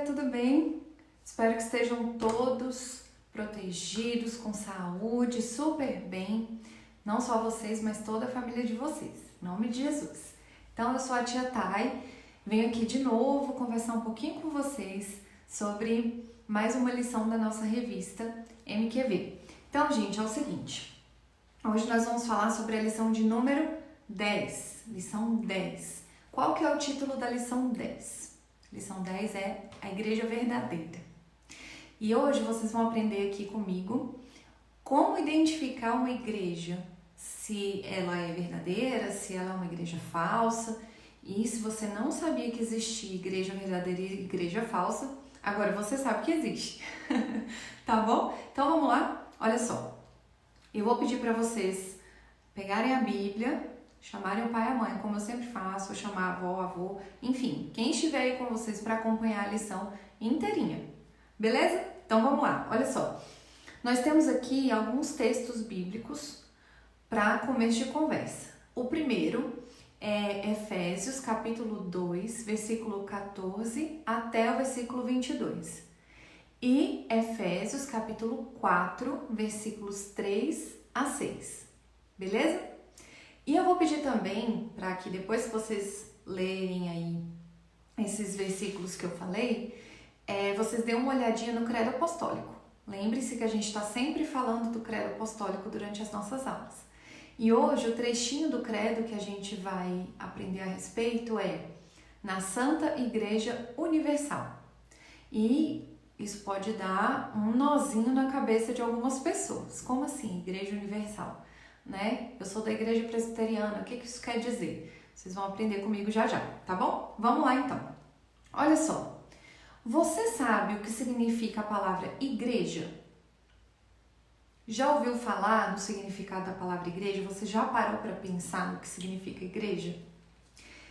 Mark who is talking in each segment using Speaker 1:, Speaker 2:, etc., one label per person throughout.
Speaker 1: tudo bem? Espero que estejam todos protegidos, com saúde, super bem. Não só vocês, mas toda a família de vocês. Em nome de Jesus. Então, eu sou a tia Thay, venho aqui de novo conversar um pouquinho com vocês sobre mais uma lição da nossa revista MQV. Então, gente, é o seguinte. Hoje nós vamos falar sobre a lição de número 10. Lição 10. Qual que é o título da lição 10? Lição 10 é a Igreja Verdadeira. E hoje vocês vão aprender aqui comigo como identificar uma igreja, se ela é verdadeira, se ela é uma igreja falsa. E se você não sabia que existia igreja verdadeira e igreja falsa, agora você sabe que existe. Tá bom? Então vamos lá? Olha só. Eu vou pedir para vocês pegarem a Bíblia, chamarem o pai e a mãe, como eu sempre faço, ou chamar a avó, avô, enfim, quem estiver aí com vocês para acompanhar a lição inteirinha. Beleza? Então vamos lá, olha só. Nós temos aqui alguns textos bíblicos para começo de conversa. O primeiro é Efésios capítulo 2, versículo 14 até o versículo 22. E Efésios capítulo 4, versículos 3 a 6. Beleza? E eu vou pedir também para que depois que vocês lerem aí esses versículos que eu falei, vocês dêem uma olhadinha no credo apostólico. Lembre-se que a gente está sempre falando do credo apostólico durante as nossas aulas. E hoje o trechinho do credo que a gente vai aprender a respeito é na Santa Igreja Universal. E isso pode dar um nozinho na cabeça de algumas pessoas. Como assim, Igreja Universal? Né? Eu sou da Igreja Presbiteriana, o que isso quer dizer? Vocês vão aprender comigo já já, tá bom? Vamos lá então. Olha só, você sabe o que significa a palavra igreja? Já ouviu falar no significado da palavra igreja? Você já parou para pensar no que significa igreja?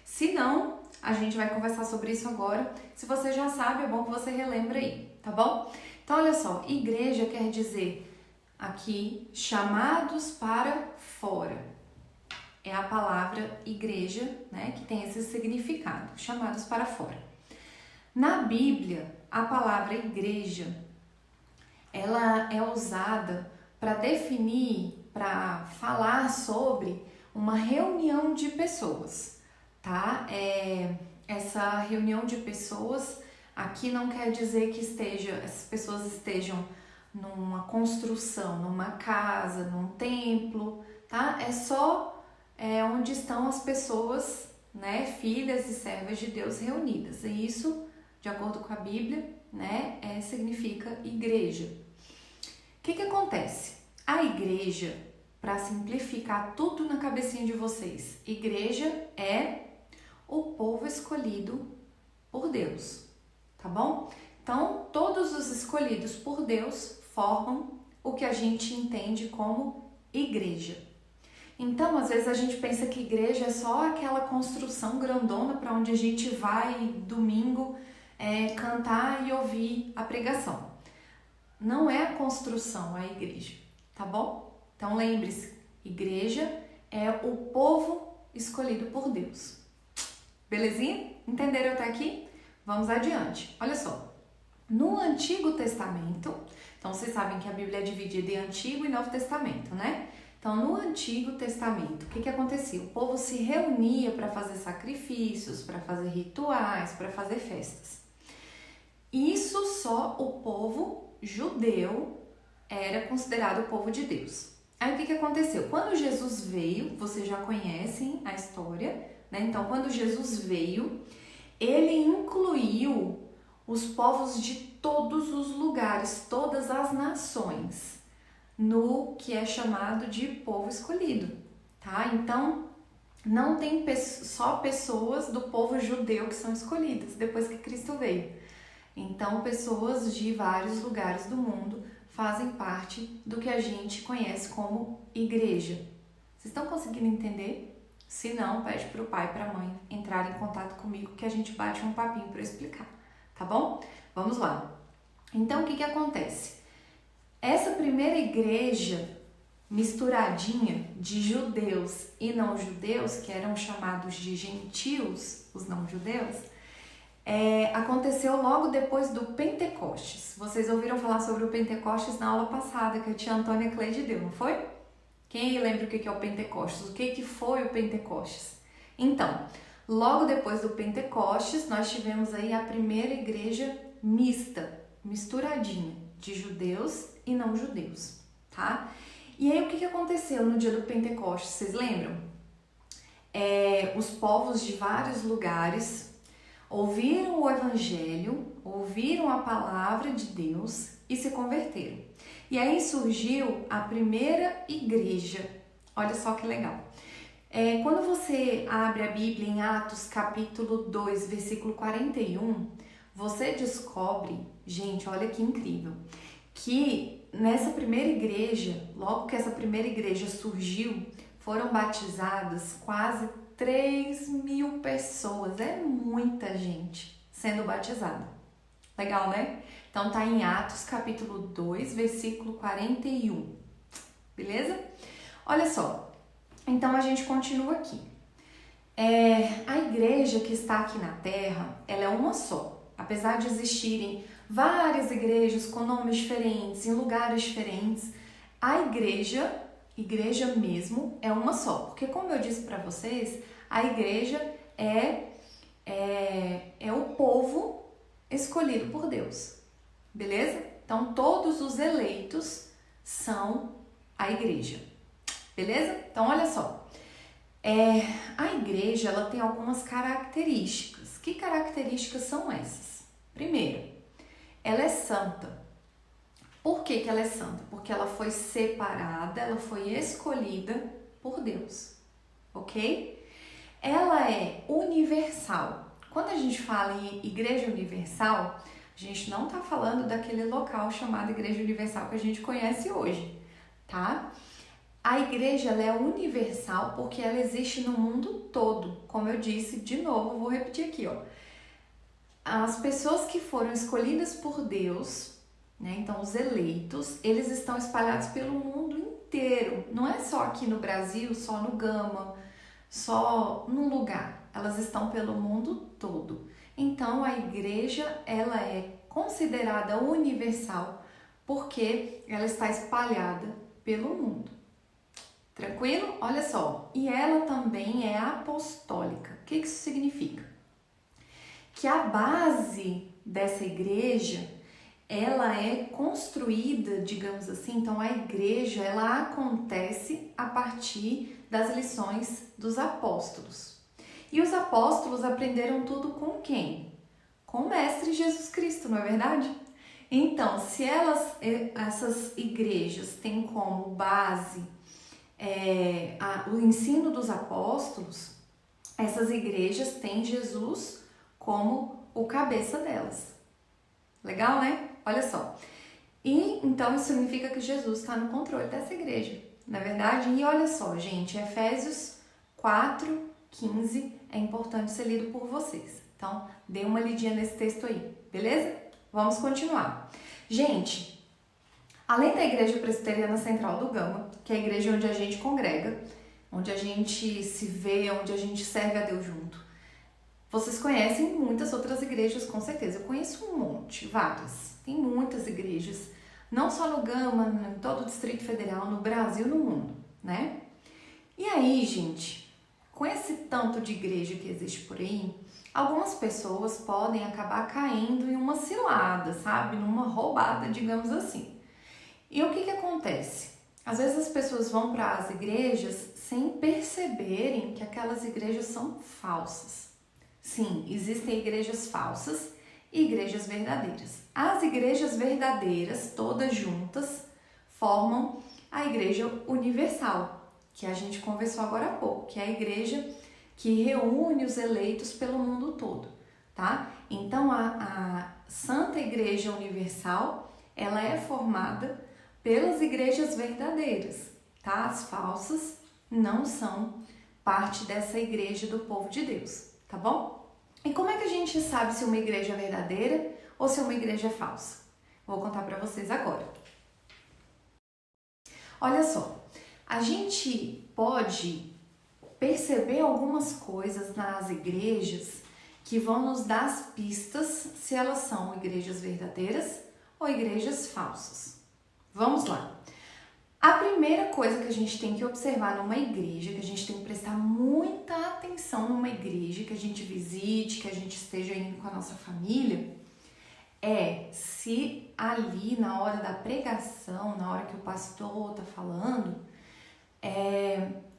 Speaker 1: Se não, a gente vai conversar sobre isso agora. Se você já sabe, é bom que você relembre aí, tá bom? Então olha só, igreja quer dizer aqui, chamados para fora. É a palavra igreja, né, que tem esse significado, chamados para fora. Na Bíblia, a palavra igreja, ela é usada para definir, para falar sobre uma reunião de pessoas, tá? Essa reunião de pessoas aqui não quer dizer que essas pessoas estejam numa construção, numa casa, num templo, tá? É só onde estão as pessoas, né, filhas e servas de Deus reunidas. E isso, de acordo com a Bíblia, né, significa igreja. O que acontece? A igreja, para simplificar tudo na cabecinha de vocês, igreja é o povo escolhido por Deus, tá bom? Então, todos os escolhidos por Deus formam o que a gente entende como igreja. Então, às vezes a gente pensa que igreja é só aquela construção grandona para onde a gente vai domingo cantar e ouvir a pregação. Não é a construção, é a igreja, tá bom? Então, lembre-se, igreja é o povo escolhido por Deus. Belezinha? Entenderam até aqui? Vamos adiante. Olha só. No Antigo Testamento, então vocês sabem que a Bíblia é dividida em Antigo e Novo Testamento, né? Então, no Antigo Testamento, o que acontecia? O povo se reunia para fazer sacrifícios, para fazer rituais, para fazer festas. Isso só o povo judeu era considerado o povo de Deus. Aí o que aconteceu? Quando Jesus veio, vocês já conhecem a história, né? Então, quando Jesus veio, ele incluiu os povos de todos os lugares, todas as nações, no que é chamado de povo escolhido, tá? Então, não tem só pessoas do povo judeu que são escolhidas depois que Cristo veio. Então, pessoas de vários lugares do mundo fazem parte do que a gente conhece como igreja. Vocês estão conseguindo entender? Se não, pede para o pai e para a mãe entrarem em contato comigo que a gente bate um papinho para explicar, tá bom? Vamos lá. Então, o que acontece? Essa primeira igreja misturadinha de judeus e não judeus, que eram chamados de gentios, os não judeus, aconteceu logo depois do Pentecostes. Vocês ouviram falar sobre o Pentecostes na aula passada, que a tia Antônia Cleide deu, não foi? Quem lembra o que é o Pentecostes? O que foi o Pentecostes? Então, logo depois do Pentecostes, nós tivemos aí a primeira igreja mista, misturadinha, de judeus e não judeus, tá? E aí, o que aconteceu no dia do Pentecostes? Vocês lembram? Os povos de vários lugares ouviram o evangelho, ouviram a palavra de Deus e se converteram. E aí surgiu a primeira igreja. Olha só que legal. Quando você abre a Bíblia em Atos capítulo 2, versículo 41, você descobre, gente, olha que incrível, que nessa primeira igreja, logo que essa primeira igreja surgiu, foram batizadas quase 3.000 pessoas. É muita gente sendo batizada. Legal, né? Então tá em Atos capítulo 2, versículo 41. Beleza? Olha só. Então a gente continua aqui. A igreja que está aqui na Terra, ela é uma só. Apesar de existirem várias igrejas com nomes diferentes, em lugares diferentes, a igreja mesmo é uma só. Porque como eu disse para vocês, a igreja é o povo escolhido por Deus. Beleza? Então todos os eleitos são a igreja. Beleza? Então olha só. A igreja ela tem algumas características. Que características são essas? Primeiro, ela é santa. Por que ela é santa? Porque ela foi separada, ela foi escolhida por Deus, ok? Ela é universal. Quando a gente fala em igreja universal, a gente não está falando daquele local chamado Igreja Universal que a gente conhece hoje, tá? A igreja ela é universal porque ela existe no mundo todo. Como eu disse, de novo, vou repetir aqui, ó. As pessoas que foram escolhidas por Deus, né? Então os eleitos, eles estão espalhados pelo mundo inteiro. Não é só aqui no Brasil, só no Gama, só num lugar. Elas estão pelo mundo todo. Então a igreja ela é considerada universal porque ela está espalhada pelo mundo. Tranquilo? Olha só. E ela também é apostólica. O que isso significa? Que a base dessa igreja, ela é construída, digamos assim, então a igreja, ela acontece a partir das lições dos apóstolos. E os apóstolos aprenderam tudo com quem? Com o Mestre Jesus Cristo, não é verdade? Então, se essas igrejas têm como base o ensino dos apóstolos, essas igrejas têm Jesus como o cabeça delas. Legal, né? Olha só. E então isso significa que Jesus está no controle dessa igreja, não é verdade? E olha só, gente, Efésios 4:15 é importante ser lido por vocês. Então, dê uma lidinha nesse texto aí, beleza? Vamos continuar. Gente, além da Igreja Presbiteriana Central do Gama, que é a igreja onde a gente congrega, onde a gente se vê, onde a gente serve a Deus junto, vocês conhecem muitas outras igrejas, com certeza. Eu conheço um monte, várias. Tem muitas igrejas, não só no Gama, em todo o Distrito Federal, no Brasil, no mundo, né? E aí, gente, com esse tanto de igreja que existe por aí, algumas pessoas podem acabar caindo em uma cilada, sabe? Numa roubada, digamos assim. E o que acontece? Às vezes as pessoas vão para as igrejas sem perceberem que aquelas igrejas são falsas. Sim, existem igrejas falsas e igrejas verdadeiras. As igrejas verdadeiras, todas juntas, formam a Igreja Universal, que a gente conversou agora há pouco, que é a igreja que reúne os eleitos pelo mundo todo, tá? Então, a Santa Igreja Universal, ela é formada pelas igrejas verdadeiras, tá? As falsas não são parte dessa igreja do povo de Deus, tá bom? E como é que a gente sabe se uma igreja é verdadeira ou se uma igreja é falsa? Vou contar para vocês agora. Olha só, a gente pode perceber algumas coisas nas igrejas que vão nos dar as pistas se elas são igrejas verdadeiras ou igrejas falsas. Vamos lá. A primeira coisa que a gente tem que observar numa igreja, que a gente tem que prestar muita atenção numa igreja, que a gente visite, que a gente esteja indo com a nossa família, é se ali na hora da pregação, na hora que o pastor está falando,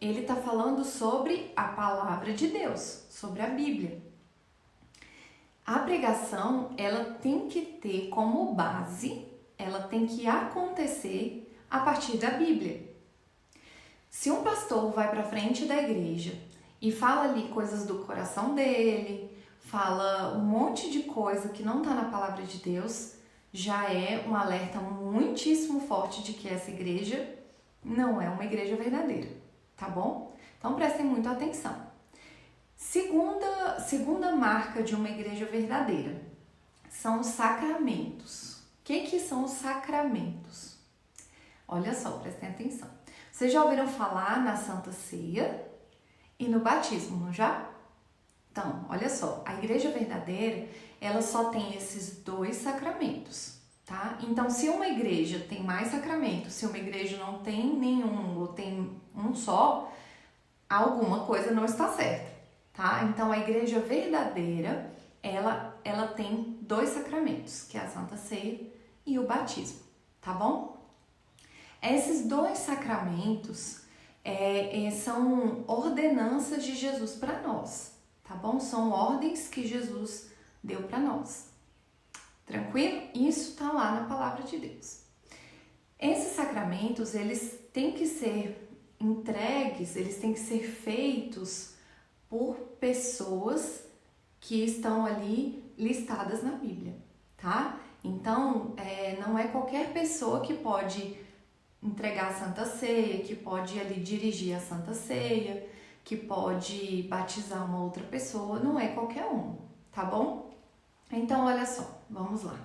Speaker 1: ele está falando sobre a palavra de Deus, sobre a Bíblia. A pregação, ela tem que ter como base, ela tem que acontecer a partir da Bíblia. Se um pastor vai para frente da igreja e fala ali coisas do coração dele, fala um monte de coisa que não está na palavra de Deus, já é um alerta muitíssimo forte de que essa igreja não é uma igreja verdadeira, tá bom? Então prestem muita atenção. Segunda marca de uma igreja verdadeira são os sacramentos. O que são os sacramentos? Olha só, prestem atenção. Vocês já ouviram falar na Santa Ceia e no batismo, não já? Então, olha só, a igreja verdadeira, ela só tem esses 2 sacramentos, tá? Então, se uma igreja tem mais sacramentos, se uma igreja não tem nenhum ou tem um só, alguma coisa não está certa, tá? Então, a igreja verdadeira, ela tem 2 sacramentos, que é a Santa Ceia e o batismo, tá bom? Esses 2 sacramentos são ordenanças de Jesus para nós, tá bom? São ordens que Jesus deu para nós. Tranquilo? Isso está lá na palavra de Deus. Esses sacramentos, eles têm que ser entregues, eles têm que ser feitos por pessoas que estão ali listadas na Bíblia, tá? Então, não é qualquer pessoa que pode entregar a Santa Ceia, que pode ali dirigir a Santa Ceia, que pode batizar uma outra pessoa, não é qualquer um, tá bom? Então, olha só, vamos lá.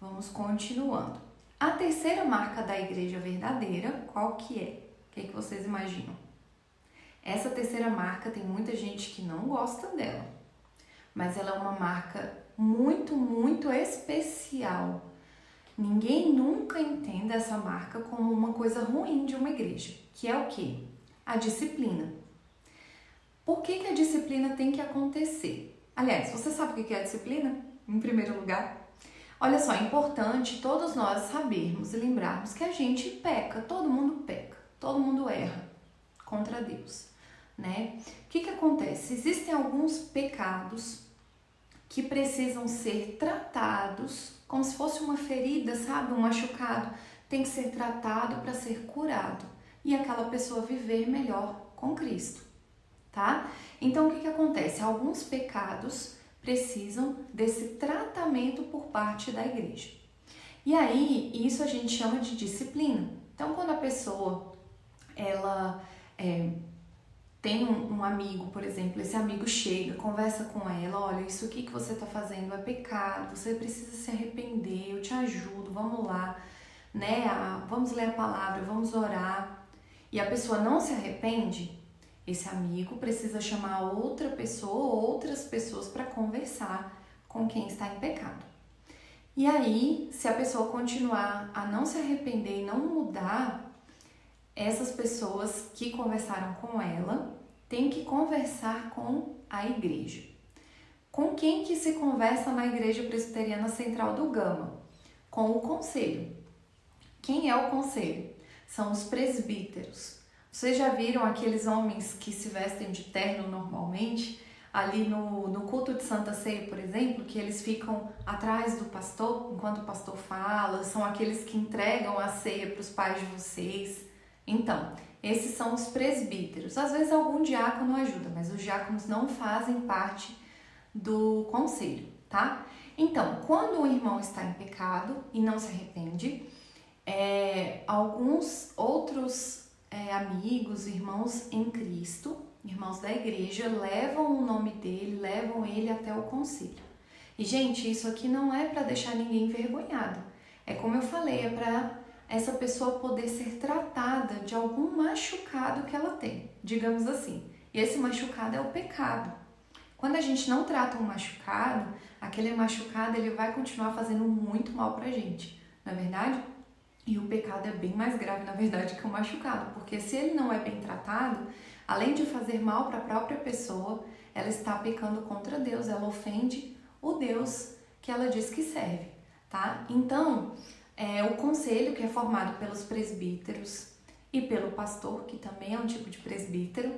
Speaker 1: Vamos continuando. A terceira marca da igreja verdadeira, qual que é? O que vocês imaginam? Essa terceira marca tem muita gente que não gosta dela, mas ela é uma marca muito, muito especial. Ninguém nunca entende essa marca como uma coisa ruim de uma igreja, que é o quê? A disciplina. Por que a disciplina tem que acontecer? Aliás, você sabe o que é a disciplina? Em primeiro lugar, olha só, é importante todos nós sabermos e lembrarmos que a gente peca, todo mundo erra contra Deus, né? O que acontece? Existem alguns pecados que precisam ser tratados como se fosse uma ferida, sabe? Um machucado. Tem que ser tratado para ser curado e aquela pessoa viver melhor com Cristo, tá? Então, o que acontece? Alguns pecados precisam desse tratamento por parte da igreja. E aí, isso a gente chama de disciplina. Então, quando a pessoa, ela tem um amigo, por exemplo, esse amigo chega, conversa com ela, olha, isso aqui que você está fazendo é pecado, você precisa se arrepender, eu te ajudo, vamos lá, né? Vamos ler a palavra, vamos orar. E a pessoa não se arrepende, esse amigo precisa chamar outra pessoa ou outras pessoas para conversar com quem está em pecado. E aí, se a pessoa continuar a não se arrepender e não mudar, essas pessoas que conversaram com ela têm que conversar com a igreja. Com quem que se conversa na Igreja Presbiteriana Central do Gama? Com o conselho. Quem é o conselho? São os presbíteros. Vocês já viram aqueles homens que se vestem de terno normalmente? Ali no culto de Santa Ceia, por exemplo, que eles ficam atrás do pastor, enquanto o pastor fala, são aqueles que entregam a ceia para os pais de vocês. Então, esses são os presbíteros. Às vezes algum diácono ajuda, mas os diáconos não fazem parte do conselho, tá? Então, quando o irmão está em pecado e não se arrepende, alguns outros amigos, irmãos em Cristo, irmãos da igreja, levam o nome dele, levam ele até o conselho. E, gente, isso aqui não é para deixar ninguém envergonhado. É como eu falei, é para essa pessoa poder ser tratada de algum machucado que ela tem, digamos assim. E esse machucado é o pecado. Quando a gente não trata um machucado, aquele machucado ele vai continuar fazendo muito mal pra gente, não é verdade? E o pecado é bem mais grave, na verdade, que o machucado, porque se ele não é bem tratado, além de fazer mal para a própria pessoa, ela está pecando contra Deus, ela ofende o Deus que ela diz que serve, tá? Então, o conselho que é formado pelos presbíteros e pelo pastor, que também é um tipo de presbítero,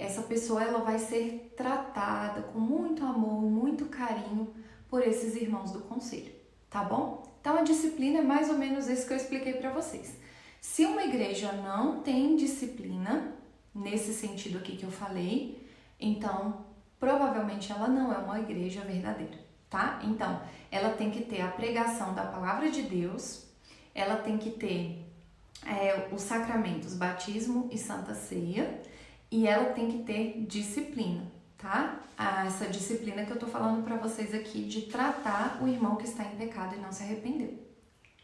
Speaker 1: essa pessoa ela vai ser tratada com muito amor, muito carinho por esses irmãos do conselho, tá bom? Então a disciplina é mais ou menos isso que eu expliquei para vocês. Se uma igreja não tem disciplina, nesse sentido aqui que eu falei, então provavelmente ela não é uma igreja verdadeira, tá? Então ela tem que ter a pregação da palavra de Deus, ela tem que ter os sacramentos, batismo e santa ceia, e ela tem que ter disciplina, tá? Essa disciplina que eu tô falando para vocês aqui de tratar o irmão que está em pecado e não se arrependeu.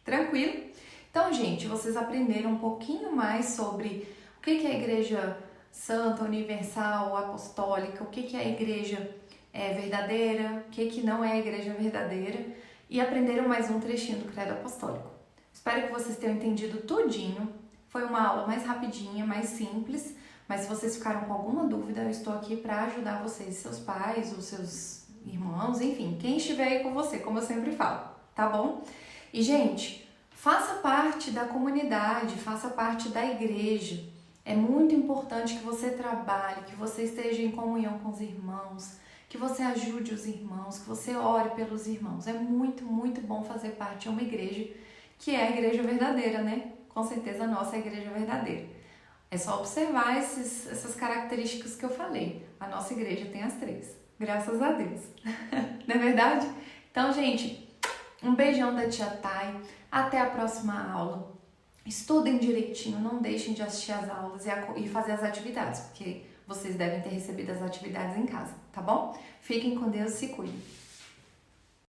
Speaker 1: Tranquilo? Então, gente, vocês aprenderam um pouquinho mais sobre o que é a igreja santa, universal, apostólica, o que é a igreja verdadeira, o que não é a igreja verdadeira, e aprenderam mais um trechinho do Credo Apostólico. Espero que vocês tenham entendido tudinho. Foi uma aula mais rapidinha, mais simples, mas se vocês ficaram com alguma dúvida, eu estou aqui para ajudar vocês, seus pais, os seus irmãos, enfim, quem estiver aí com você, como eu sempre falo, tá bom? E, gente, faça parte da comunidade, faça parte da igreja. É muito importante que você trabalhe, que você esteja em comunhão com os irmãos, que você ajude os irmãos, que você ore pelos irmãos. É muito, muito bom fazer parte de uma igreja que é a igreja verdadeira, né? Com certeza a nossa é a igreja verdadeira. É só observar essas características que eu falei. A nossa igreja tem as 3. Graças a Deus. Não é verdade? Então, gente, um beijão da tia Thay. Até a próxima aula. Estudem direitinho, não deixem de assistir as aulas e fazer as atividades, porque vocês devem ter recebido as atividades em casa, tá bom? Fiquem com Deus e se cuidem.